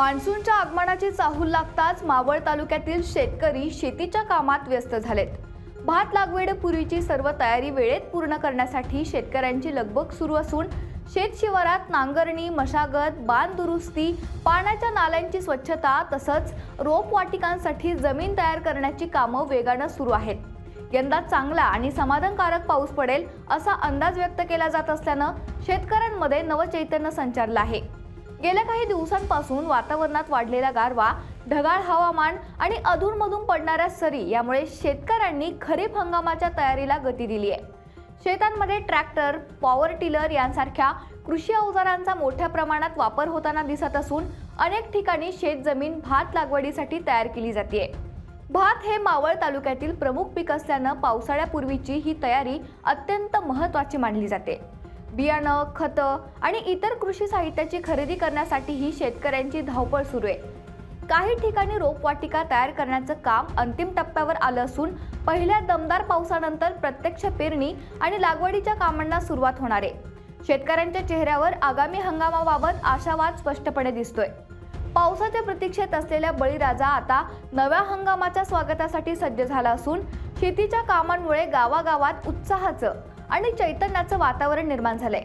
मान्सूनच्या आगमनाची चाहूल लागताच मावळ तालुक्यातील शेतकरी शेतीच्या कामात व्यस्त झालेत। भात लागवडीपूर्वीची सर्व तयारी वेळेत पूर्ण करण्यासाठी शेतकऱ्यांची लगबग सुरू असून शेत शिवारात नांगरणी, मशागत, बांध दुरुस्ती, पाण्याच्या नाल्यांची स्वच्छता तसंच रोपवाटिकांसाठी जमीन तयार करण्याची कामं वेगानं सुरू आहेत। यंदा चांगला आणि समाधानकारक पाऊस पडेल असा अंदाज व्यक्त केला जात असल्यानं शेतकऱ्यांमध्ये नवचैतन्य संचारलं आहे। गेल्या काही दिवसांपासून वातावरणात वाढलेला गारवा, ढगाळ हवामान आणि अधूनमधून पडणाऱ्या सरी यामुळे शेतकऱ्यांनी खरीप हंगामाच्या तयारीला गती दिली आहे। शेतांमध्ये ट्रॅक्टर, पॉवर टिलर यांसारख्या कृषी अवजारांचा मोठ्या प्रमाणात वापर होताना दिसत असून अनेक ठिकाणी शेतजमीन भात लागवडीसाठी तयार केली जाते। भात हे मावळ तालुक्यातील प्रमुख पीक असल्यानं पावसाळ्यापूर्वीची ही तयारी अत्यंत महत्त्वाची मानली जाते। बियाणं, खतं आणि इतर कृषी साहित्याची खरेदी करण्यासाठीही शेतकऱ्यांची धावपळ सुरू आहे। काही ठिकाणी रोपवाटिका तयार करण्याचं काम अंतिम टप्प्यावर आलं असून पहिल्या दमदार पावसानंतर प्रत्यक्ष पेरणी आणि लागवडीच्या कामांना सुरुवात होणार आहे। शेतकऱ्यांच्या चेहऱ्यावर आगामी हंगामाबाबत आशावाद स्पष्टपणे दिसतोय। पावसाच्या प्रतीक्षेत असलेल्या बळीराजा आता नव्या हंगामाच्या स्वागतासाठी सज्ज झाला असून शेतीच्या कामांमुळे गावागावात उत्साहाचं आणि चैतन्याचं वातावरण निर्माण झालंय।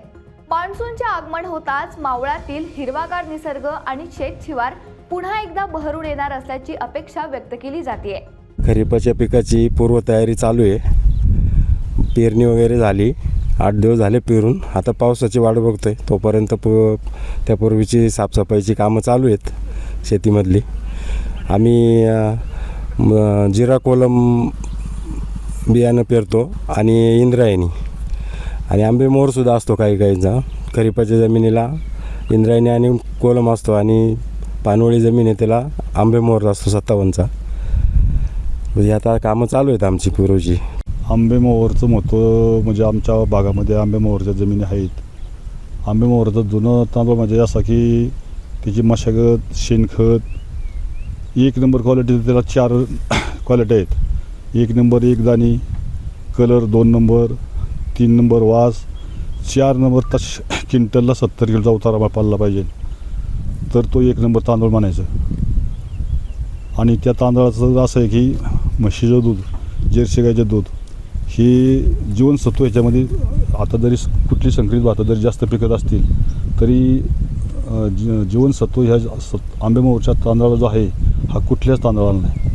मान्सूनचे आगमन होताच मावळातील हिरवागार निसर्ग आणि शेत शिवार पुन्हा एकदा बहरून येणार असल्याची अपेक्षा व्यक्त केली जाते। खरीपाच्या पिकाची पूर्वतयारी चालू आहे। पेरणी वगैरे झाली, 8 दिवस झाले पेरून। आता पावसाची वाट बघतोय, तोपर्यंत त्यापूर्वीची साफसफाईची कामं चालू आहेत शेतीमधली। आम्ही जिरा कोलम बियाणं पेरतो आणि इंद्रायणी आणि आंबेमोहरसुद्धा असतो काही काहींचा। खरीपाच्या जमिनीला इंद्रायणी आणि कोलम असतो आणि पानवळी जमीन आहे त्याला आंबेमोहर असतो 57चा। म्हणजे आता कामं चालू आहेत आमची पूर्वीची। आंबेमोहरचं महत्त्व म्हणजे आमच्या भागामध्ये आंबेमोहरच्या जमिनी आहेत। आंबेमोहरचं जुनं तांदूळ म्हणजे असं की त्याची मशागत, शेणखत, 1 नंबर क्वालिटी, त्याला 4 क्वालिटी आहेत। 1 नंबर एक दाणी, कलर 2 नंबर, 3 नंबर वास, 4 नंबर तर क्विंटलला 70 किलोचा उतारा पडला पाहिजे, तर तो 1 नंबर तांदूळ म्हणायचं। आणि त्या तांदळाचं असं आहे की म्हशीचं दूध, जर्सी गाईचं दूध ही जीवनसत्व ह्याच्यामध्ये, आता जरी कुठली संकरित भातं जरी जास्त पिकत असतील तरी जीवनसत्व ह्या आंबेमोहरच्या तांदळाला जो आहे हा कुठल्याच तांदळाला नाही।